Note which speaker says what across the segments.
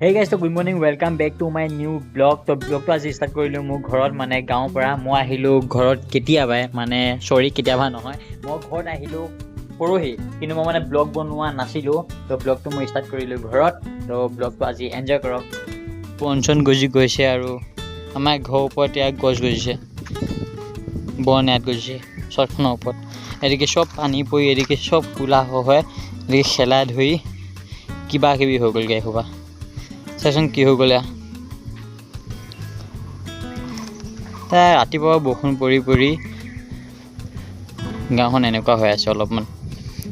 Speaker 1: Hey guys, so good morning. Welcome back to my new vlog. So vlog to আজি start কৰিলো মোৰ ঘৰত মানে গাঁৱৰ পৰা মই আহিলো ঘৰত কেতিয়াবাই মানে কেতিয়াবা নহয় মই ঘৰত আহিলো পৰহি কিন্তু মই মানে ব্লগ বনোৱা নাছিলো তো ব্লগটো মই ষ্টাৰ্ট কৰিলো ঘৰত তো ব্লগটো আজি এনজয় কৰক পঞ্চন গজি গৈছে আৰু আমাৰ ঘৰৰ ওপৰত ইয়াত গছ গজিছে বন ইয়াত গজিছে চটখনৰ ওপৰত এদিকে সব পানী পৰি এদিকে সব কুলা হয় এদিকে খেলা ধৰি কিবা কিবি হৈ গ'লগে এসোপা সেশন কি হৈ গ'ল ৰাতিপুৱা বৰষুণ পৰি গাঁওখন এনেকুৱা হৈ আছে অলপমান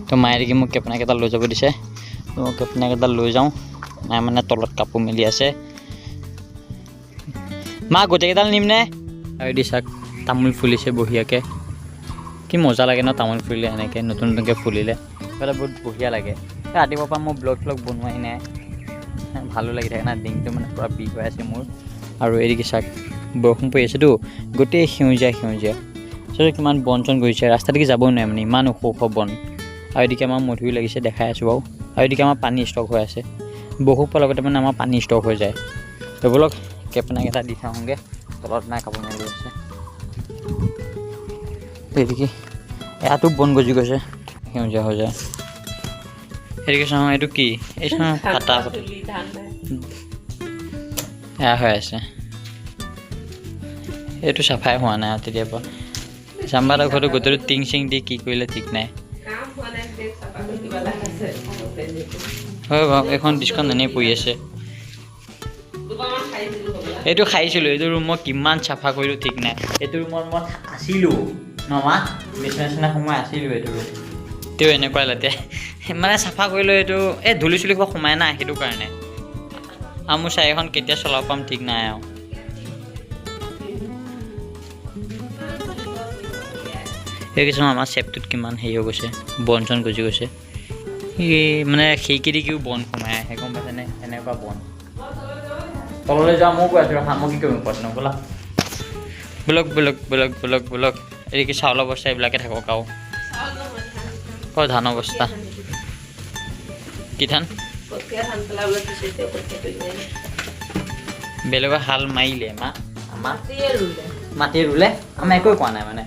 Speaker 1: তো মায়ে দেখি মোক কেপনাক এটা লৈ যাব দিছে মই কেপনাক এটা লৈ যাওঁ মায়ে মানে তলত কাপোৰ মেলি আছে মা গোটেইকেইডাল নিম নে আৰু দি চাক তামোল ফুলিছে বঢ়িয়াকৈ কি মজা লাগে ন তামোল ফুলিলে এনেকৈ নতুন নতুনকৈ ফুলিলে সেইবিলাক বহুত বঢ়িয়া লাগে ৰাতিপুৱাৰ পৰা মই ব্লগ বনোৱাই নাই ভালো লাগি থাকে না দিনটো মানে পুৰা বিষ হৈ আছে মোৰ আৰু এদিকে চাক বৰষুণ পৰি আছেতো গোটেই সেউজীয়া চৰি কিমান বন চন গৈছে ৰাস্তালৈকে যাব নোৱাৰে মানে ইমান ওখ ওখ বন আৰু এদিকে আমাৰ মধুৰি লাগিছে দেখাই আছোঁ বাৰু আৰু এদিকে আমাৰ পানী ষ্টক হৈ আছে বৰষুণ পোৱাৰ লগতে মানে আমাৰ পানী ষ্টক হৈ যায় তো ব'লক কেপনাক এটা দি থাওঁগৈ তলত নাই কাপোৰ মেলি আছে এদিকে ইয়াতো বন গজি গৈছে সেউজীয়া হৈ যায় এদিকে চাওঁ এইটো কি এই চাওঁ ফাটা এয়া হৈ আছে এইটো চাফাই হোৱা নাই আৰু তেতিয়াৰ পৰা চাম্বাৰ ঘৰটো গোটেইটো টিং চিং দি কি কৰিলে ঠিক নাই হয় বাৰু এইখন ডিছখন এনেই পৰি আছে এইটো খাইছিলোঁ এইটো ৰুম মই কিমান চাফা কৰিলোঁ ঠিক নাই এইটো ৰুমত মই আছিলোঁ নমা বিচনা সময় আছিলোঁ এইটো ৰুম তেওঁ এনেকুৱা লেতেৰা মানে চাফা কৰিলোঁ এইটো এই ধূলি চুলি খোৱা সোমাই নাই সেইটো কাৰণে আৰু মোৰ চাৰিখন কেতিয়া চলাব পাম ঠিক নাই আৰু সেই কিছুমান আমাৰ চেপটোত কিমান হেৰি হৈ গৈছে বন চন গজি গৈছে মানে সেইকেইদিকেও বন সোমাই আহে গম পাইছেনে এনেকুৱা বন তললৈ যোৱা মই কৈ আছোঁ ৰখা মই কি কৰিম পচন্দ ব'লা ব'লক এদিকে চাউলৰ বস্তা এইবিলাকে থাকক আৰু ধানৰ বস্তা কি ধান বেলেগৰ হাল মাৰিলে মাটি ৰুলে আমাৰ একোৱে কোৱা নাই মানে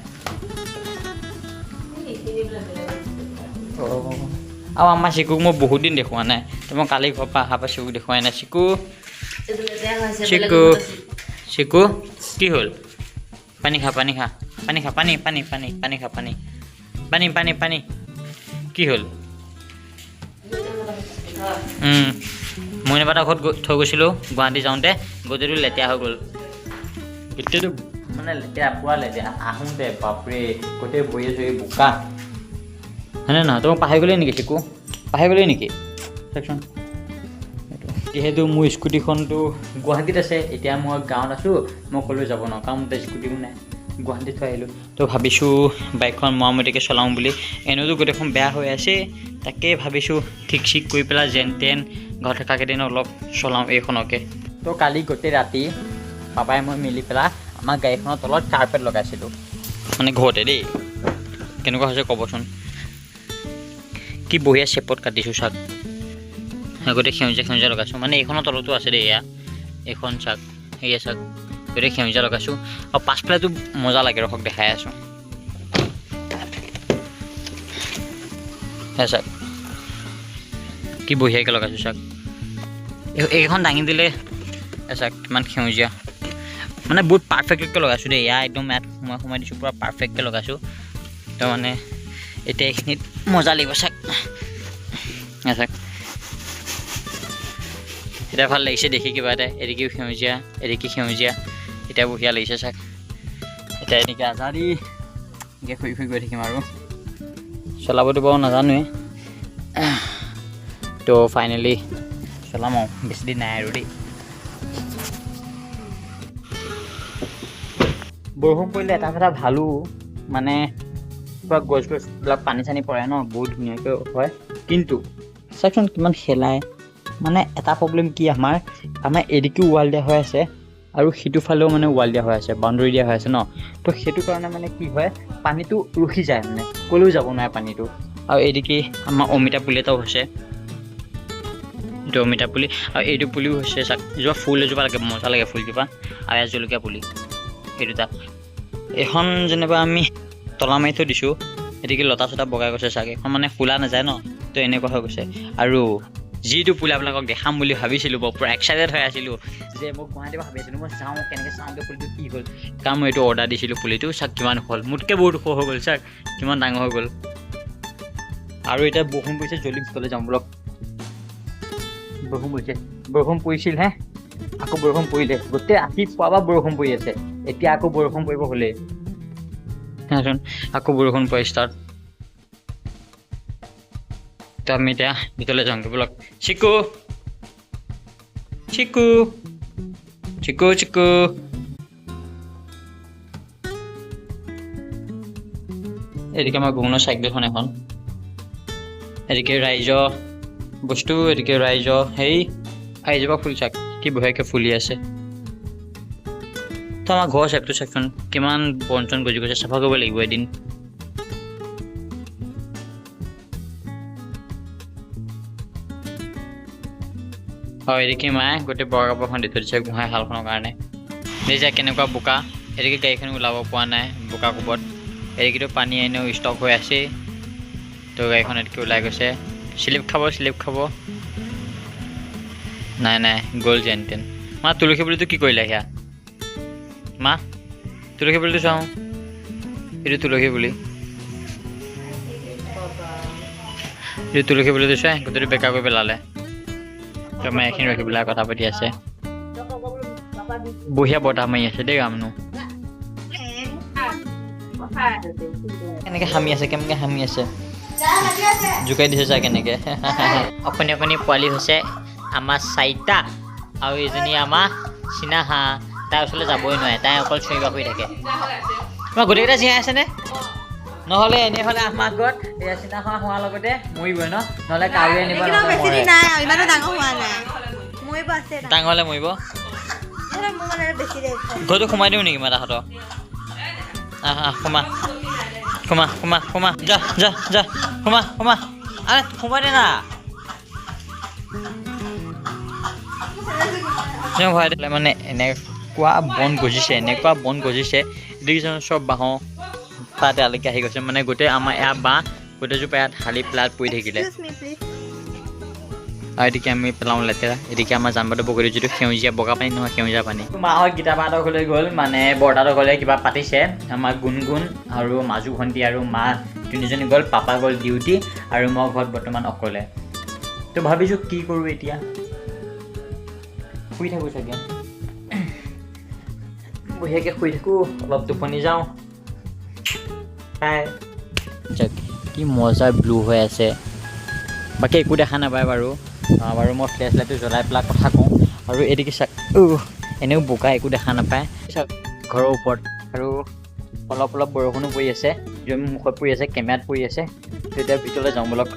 Speaker 1: আৰু আমাৰ চিকুক মই বহুত দিন দেখুওৱা নাই তো মই কালি ঘৰৰ পৰা অহাৰ পৰা চিকুক দেখুৱাই নাই চিকু কি হ'ল পানী খা পানী কি হ'ল মই এবাৰ ঘৰত থৈ গৈছিলোঁ গুৱাহাটী যাওঁতে গোটেইটো লেতেৰা হৈ গ'ল গোটেইটো মানে লেতেৰা পুৰা লেতেৰা আহোঁতে বাপৰে গোটেই ভৰি চৰি বোকা হয়নে নহয় তোমাক পাহৰি গ'লেই নেকি চিকু পাহৰি গ'লেই নেকি চাওকচোন যিহেতু মোৰ স্কুটিখনটো গুৱাহাটীত আছে এতিয়া মই গাঁৱত আছোঁ মই ক'লৈ যাব নোৱাৰোঁ কাৰণ মোৰ স্কুটিও নাই গুৱাহাটীত থৈ আহিলোঁ তো ভাবিছোঁ বাইকখন মৰামতিকৈ চলাওঁ বুলি এনেওতো গোটেইখন বেয়া হৈ আছে তাকে ভাবিছোঁ ঠিক চিক কৰি পেলাই যেন তেন ঘৰত থকাকেইদিন অলপ চলাওঁ এইখনকে তো কালি গোটেই ৰাতি পাপাই মই মিলি পেলাই আমাৰ গাড়ীখনৰ তলত কাৰ্পেট লগাইছিলোঁ মানে ঘৰতে দেই কেনেকুৱা হৈছে ক'বচোন কি বঢ়িয়া শ্বেপত কাটিছোঁ চাক গোটেই সেউজীয়া লগাইছোঁ মানে এইখনৰ তলতো আছে দেই এয়া এইখন চাক সেয়া চাক গোটেই সেউজীয়া লগাইছোঁ আৰু পাছফালেতো মজা লাগে ৰখক দেখাই আছোঁ সেয়া চাক কি বঢ়িয়াকৈ লগাইছোঁ চাক এইখন দাঙি দিলে চাক কিমান সেউজীয়া মানে বহুত পাৰফেক্টকৈ লগাইছোঁ দেই এয়া একদম ইয়াত সোমাই দিছোঁ পূৰা পাৰফেক্টকৈ লগাইছোঁ তো মানে এতিয়া এইখিনিত মজা লাগিব চাক চাক এতিয়া ভাল লাগিছে দেখি কিবা এটা এদিকেও সেউজীয়া এতিয়া বঢ়িয়া লাগিছে চাক এতিয়া এনেকৈ আজাদি এনেকৈ শুই গৈ থাকিম আৰু চলাবতো বাৰু নাজানোৱে তো ফাইনেলি চলাম আৰু বেছি দিন নাই আৰু দেই বৰষুণ পৰিলে এটা কথা ভালো মানে পুৰা গছবিলাক পানী চানী পৰে ন বহুত ধুনীয়াকৈ হয় কিন্তু চাওকচোন কিমান খেলাই মানে এটা প্ৰব্লেম কি আমাৰ এদিকেও ৱাল দিয়া হৈ আছে আৰু সিটো ফালেও মানে ৱাল দিয়া হৈ আছে বাউণ্ডেৰী দিয়া হৈ আছে ন তো সেইটো কাৰণে মানে কি হয় পানীটো ৰখি যায় মানে ক'লৈও যাব নোৱাৰে পানীটো আৰু এদিকে আমাৰ অমিতা পুলি এটাও হৈছে এইটো অমিতা পুলি আৰু এইটো পুলিও হৈছে চাওক এজোপা ফুল এজোপা লাগে মজা লাগে ফুলজোপা আৰু এয়া জলকীয়া পুলি এই দুটা এখন যেনিবা আমি তলা মাৰি থৈ দিছোঁ এদিকে লতা চতা বগাই গৈছে চাগে এখন মানে ফুলা নাযায় ন তো এনেকুৱা হৈ গৈছে আৰু যিটো পুলি আপোনালোকক দেখাম বুলি ভাবিছিলোঁ পুৰা এক্সাইটেড হৈ আছিলোঁ যে মই গুৱাহাটীৰ পৰা ভাবি আছিলোঁ মই চাওঁ কেনেকৈ চাওঁতে পুলিটো কি হ'ল কাৰণ মই এইটো অৰ্ডাৰ দিছিলোঁ পুলিটো চাওক কিমান হ'ল মোতকৈ বহুত ওখ হৈ গ'ল চাওক কিমান ডাঙৰ হৈ গ'ল আৰু এতিয়া বৰষুণ পৰিছে জলদি ভিতৰলৈ যাওঁ বলক বৰষুণ পৰিছিল হে আকৌ বৰষুণ পৰিলে গোটেই ৰাতিপুৱা পৰা বৰষুণ পৰি আছে এতিয়া আকৌ বৰষুণ পৰিব হ'লেই শুনাচোন আকৌ বৰষুণ পৰে ষ্টাৰ্ট তো আমি এতিয়া ভিতৰলৈ যাওঁগৈ বলক চিকু চিকু চিকু চিকু এদিকে আমাৰ গুণৰ চাইকেলখন এখন এদিকে ৰাইজ বস্তু এদিকে ৰাইজ সেই আইজোপা ফুল চাক কি বঢ়িয়াকৈ ফুলি আছে তো আমাৰ ঘৰৰ চেপটো চাকচোন কিমান বন চন গজি গৈছে চাফা কৰিব লাগিব এদিন হয় এদিকে মায়ে গোটেই বৰ কাপোৰখন দি থৈ দিছে গোহাঁই শালখনৰ কাৰণে দেখিছে কেনেকুৱা বোকা এদিকে গাড়ীখন ওলাব পৰা নাই বোকা কোবত এদিকেতো পানী এনেও ষ্টক হৈ আছে তো গাড়ীখন এদিকে ওলাই গৈছে স্লিপ খাব নাই নাই গ'ল যেন তেন মা তুলসী পুলিটো কি কৰিলে সেয়া মা তুলসী পুলিটো চাওঁ এইটো তুলসী পুলিটো চাই গোটেইটো বেকা কৰি পেলালে মই এইখিনি ৰাখি পেলাই কথা পাতি আছে বঢ়িয়া বতাহ মাৰি আছে দেই গামনো কেনেকৈ হামি আছে জোকাই দিছে চা কেনেকৈ অকণি পোৱালি হৈছে আমাৰ 4টা আৰু এজনী আমাৰ চীনা হাঁহ তাইৰ ওচৰলৈ যাবই নোৱাৰে তাই অকল চিঞৰিবা কৰি থাকে তোমাৰ গোটেইকেইটা জীয়াই আছেনে নহ'লে এনে হ'লে আমাৰ ঘৰত এয়া চীনা হাঁহ হোৱাৰ লগতে মৰিবই ন নহ'লে কাউৰীয়ে নিব ডাঙৰ হ'লে মৰিব ঘৰটো সোমাই দিওঁ নেকি মই তাহাঁতক সোমা যা সোমা আৰে সোমাই দে না ভৰাই দিলে মানে এনেকুৱা বন গজিছে দেখিছোঁ চব বাঁহৰ তাতে আলৈকে আহি গৈছে মানে গোটেই আমাৰ এয়া বাঁহ গোটেইজোপা ইয়াত হালি প্লাট পৰি থাকিলে আৰু এদিকে আমি পেলাওঁ লেতেৰা এদিকে আমাৰ জানবাটো বগৰী যিটো সেউজীয়া বগা পানী নহয় সেউজীয়া পানী মাহঁত গীতাবাহঁতৰ ঘৰলৈ গ'ল মানে বৰতাহঁতৰ ঘৰলৈ কিবা পাতিছে আমাৰ গুণগুণ আৰু মাজু ভণ্টি আৰু মা তিনিজনী গ'ল পাপা গ'ল ডিউটি আৰু মই ঘৰত বৰ্তমান অকলে তো ভাবিছোঁ কি কৰোঁ এতিয়া শুই থাকোঁ চাগে বঢ়িয়াকৈ শুই থাকোঁ অলপ টোপনি যাওঁ কি মজা ব্লু হৈ আছে বাকী একো দেখা নাপায় বাৰু মই ফ্লেছ লাইটটো জ্বলাই পেলাই কথা কওঁ আৰু এদিকে চাওক এনেও বোকা একো দেখা নাপায় চাওক ঘৰৰ ওপৰত আৰু অলপ বৰষুণো পৰি আছে জমি মুখত পৰি আছে কেমেৰাত পৰি আছে তেতিয়া ভিতৰলৈ যাওঁ বলক